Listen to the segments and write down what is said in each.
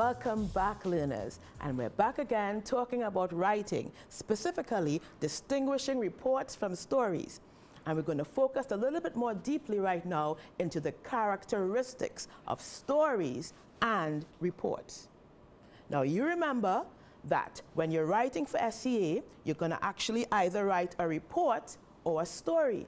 Welcome back, learners, and we're back again talking about writing, specifically distinguishing reports from stories. And we're going to focus a little bit more deeply right now into the characteristics of stories and reports. Now, you remember that when you're writing for SCA, you're going to actually either write a report or a story.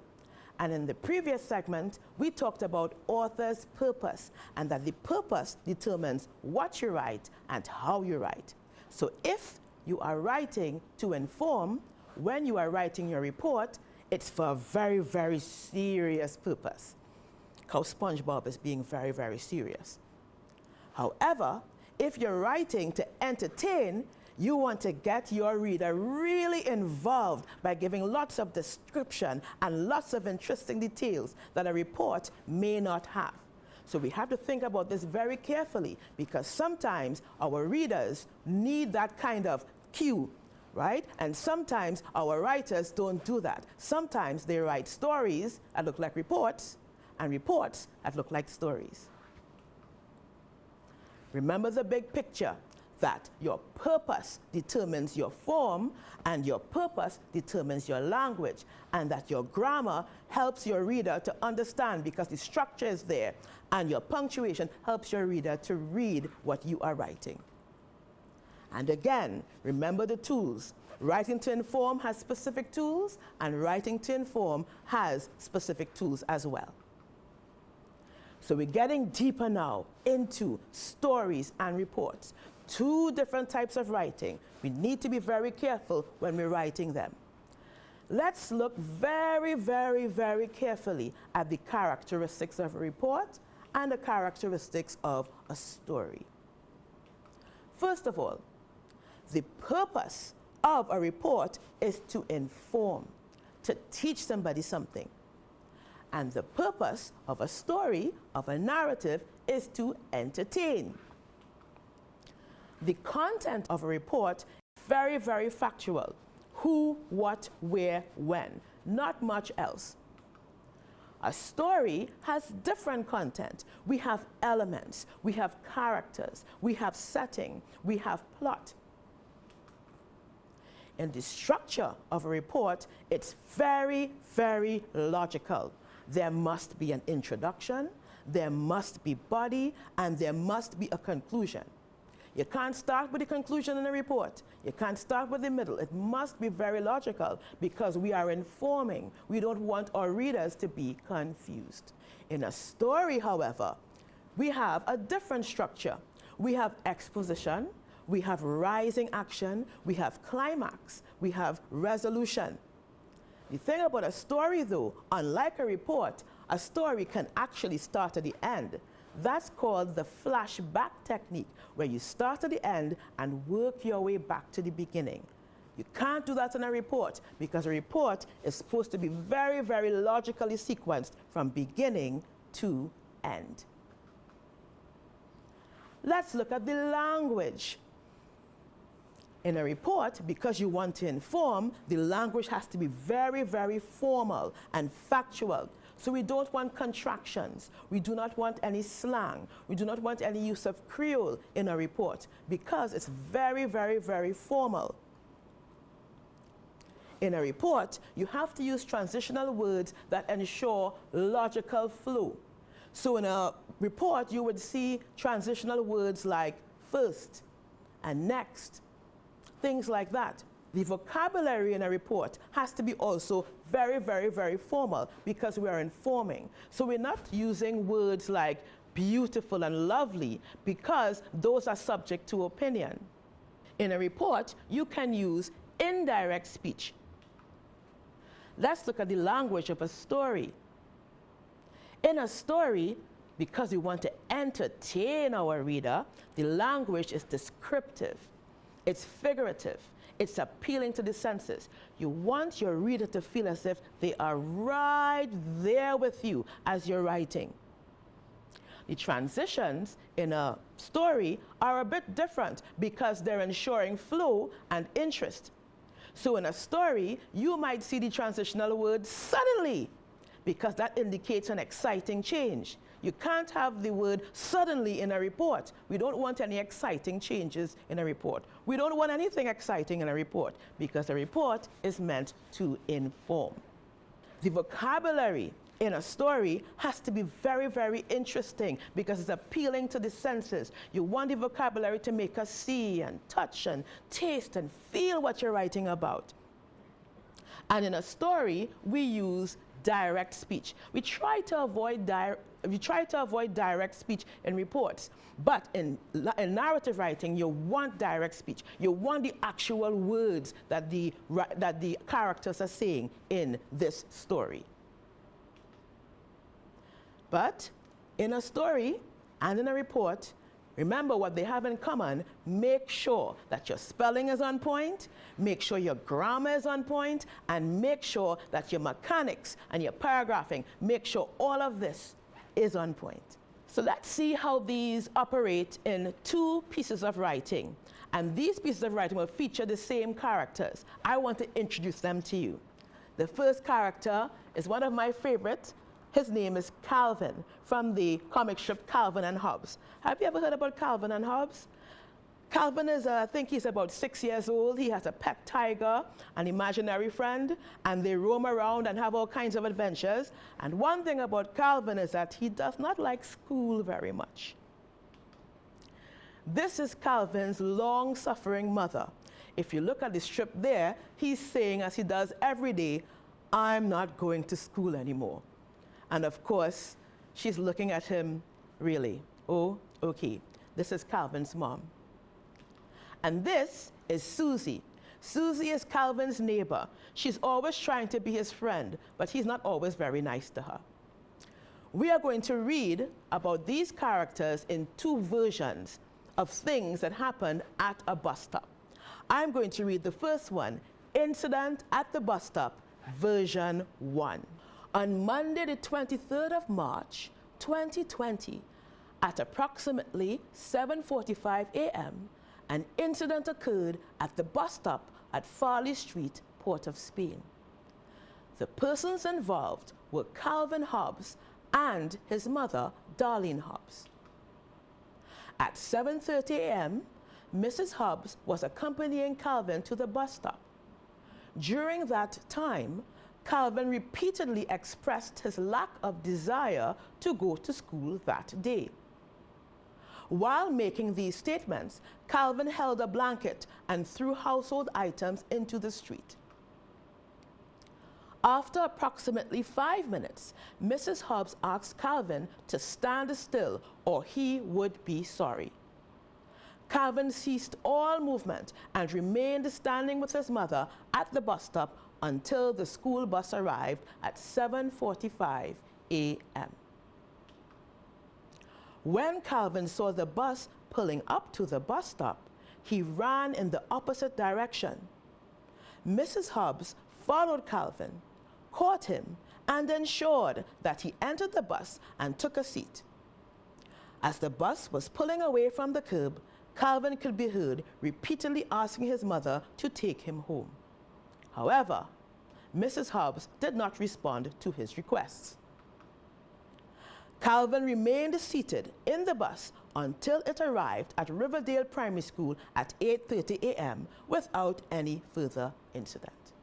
And in the previous segment, we talked about author's purpose, and that the purpose determines what you write and how you write. So if you are writing to inform, when you are writing your report, it's for a very, very serious purpose. How SpongeBob is being very, very serious. However, if you're writing to entertain, you want to get your reader really involved by giving lots of description and lots of interesting details that a report may not have. So we have to think about this very carefully, because sometimes our readers need that kind of cue, right? And sometimes our writers don't do that. Sometimes they write stories that look like reports and reports that look like stories. Remember the big picture, that your purpose determines your form and your purpose determines your language, and that your grammar helps your reader to understand because the structure is there, and your punctuation helps your reader to read what you are writing. And again, remember the tools. Writing to inform has specific tools, and writing to inform has specific tools as well. So we're getting deeper now into stories and reports. Two different types of writing. We need to be very careful when we're writing them. Let's look very, very, very carefully at the characteristics of a report and the characteristics of a story. First of all, the purpose of a report is to inform, to teach somebody something. And the purpose of a story, of a narrative, is to entertain. The content of a report is very, very factual. Who, what, where, when. Not much else. A story has different content. We have elements, we have characters, we have setting, we have plot. In the structure of a report, it's very, very logical. There must be an introduction, there must be body, and there must be a conclusion. You can't start with the conclusion in a report. You can't start with the middle. It must be very logical, because we are informing. We don't want our readers to be confused. In a story, however, we have a different structure. We have exposition, we have rising action, we have climax, we have resolution. The thing about a story, though, unlike a report, a story can actually start at the end. That's called the flashback technique, where you start at the end and work your way back to the beginning. You can't do that in a report, because a report is supposed to be very, very logically sequenced from beginning to end. Let's look at the language. In a report, because you want to inform, the language has to be very, very formal and factual. So we don't want contractions. We do not want any slang. We do not want any use of Creole in a report, because it's very, very, very formal. In a report, you have to use transitional words that ensure logical flow. So in a report, you would see transitional words like first and next, things like that. The vocabulary in a report has to be also very, very, very formal, because we are informing. So we're not using words like beautiful and lovely, because those are subject to opinion. In a report, you can use indirect speech. Let's look at the language of a story. In a story, because we want to entertain our reader, the language is descriptive, it's figurative, it's appealing to the senses. You want your reader to feel as if they are right there with you as you're writing. The transitions in a story are a bit different, because they're ensuring flow and interest. So in a story, you might see the transitional word suddenly, because that indicates an exciting change. You can't have the word suddenly in a report. We don't want any exciting changes in a report. We don't want anything exciting in a report because a report is meant to inform. The vocabulary in a story has to be very, very interesting because it's appealing to the senses. You want the vocabulary to make us see and touch and taste and feel what you're writing about. And in a story, we use direct speech. We try to avoid direct speech in reports, but in narrative writing, you want direct speech. You want the actual words that the characters are saying in this story. But in a story and in a report, remember what they have in common. Make sure that your spelling is on point, make sure your grammar is on point, and make sure that your mechanics and your paragraphing, make sure all of this is on point. So let's see how these operate in two pieces of writing. And these pieces of writing will feature the same characters. I want to introduce them to you. The first character is one of my favorites. His name is Calvin from the comic strip Calvin and Hobbes. Have you ever heard about Calvin and Hobbes? Calvin is, I think he's about 6 years old. He has a pet tiger, an imaginary friend, and they roam around and have all kinds of adventures. And one thing about Calvin is that he does not like school very much. This is Calvin's long-suffering mother. If you look at the strip there, he's saying, as he does every day, "I'm not going to school anymore." And of course, she's looking at him, really, oh, okay. This is Calvin's mom. And this is Susie. Susie is Calvin's neighbor. She's always trying to be his friend, but he's not always very nice to her. We are going to read about these characters in two versions of things that happened at a bus stop. I'm going to read the first one, Incident at the Bus Stop, version 1. On Monday, the 23rd of March, 2020, at approximately 7:45 a.m., an incident occurred at the bus stop at Farley Street, Port of Spain. The persons involved were Calvin Hobbes and his mother, Darlene Hobbes. At 7:30 a.m., Mrs. Hobbes was accompanying Calvin to the bus stop. During that time, Calvin repeatedly expressed his lack of desire to go to school that day. While making these statements, Calvin held a blanket and threw household items into the street. After approximately 5 minutes, Mrs. Hobbes asked Calvin to stand still or he would be sorry. Calvin ceased all movement and remained standing with his mother at the bus stop until the school bus arrived at 7:45 a.m. When Calvin saw the bus pulling up to the bus stop, he ran in the opposite direction. Mrs. Hobbes followed Calvin, caught him, and ensured that he entered the bus and took a seat. As the bus was pulling away from the curb, Calvin could be heard repeatedly asking his mother to take him home. However, Mrs. Hobbes did not respond to his requests. Calvin remained seated in the bus until it arrived at Riverdale Primary School at 8:30 a.m. without any further incident.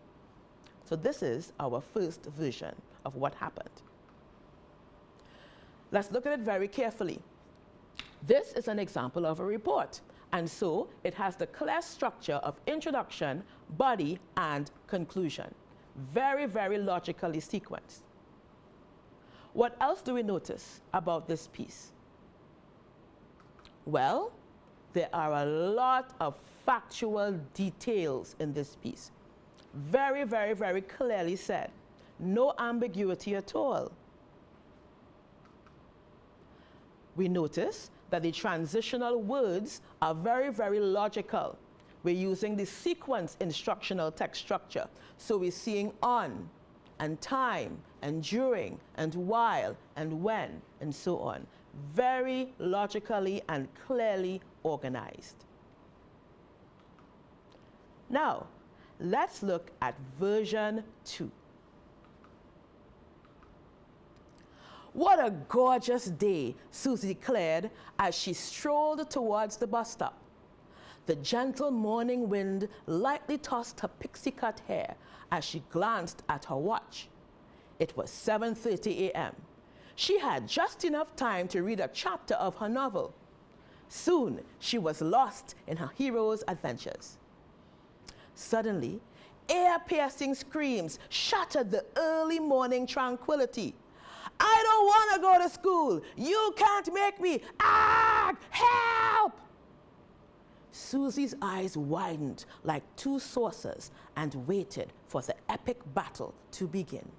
So this is our first version of what happened. Let's look at it very carefully. This is an example of a report, and so it has the clear structure of introduction, body, and conclusion. Very, very logically sequenced. What else do we notice about this piece? Well, there are a lot of factual details in this piece. Very, very, very clearly said. No ambiguity at all. We notice that the transitional words are very, very logical. We're using the sequence instructional text structure. So we're seeing on, and time, and during, and while, and when, and so on. Very logically and clearly organized. Now, let's look at version 2. What a gorgeous day, Susie declared as she strolled towards the bus stop. The gentle morning wind lightly tossed her pixie-cut hair as she glanced at her watch. It was 7:30 a.m. She had just enough time to read a chapter of her novel. Soon, she was lost in her hero's adventures. Suddenly, ear-piercing screams shattered the early morning tranquility. "I don't want to go to school! You can't make me! Ah! Help!" Susie's eyes widened like two saucers and waited for the epic battle to begin.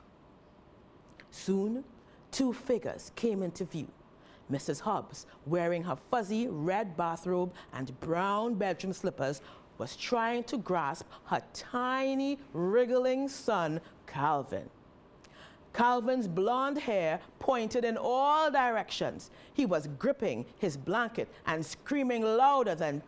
Soon, two figures came into view. Mrs. Hobbes, wearing her fuzzy red bathrobe and brown bedroom slippers, was trying to grasp her tiny, wriggling son, Calvin. Calvin's blonde hair pointed in all directions. He was gripping his blanket and screaming louder than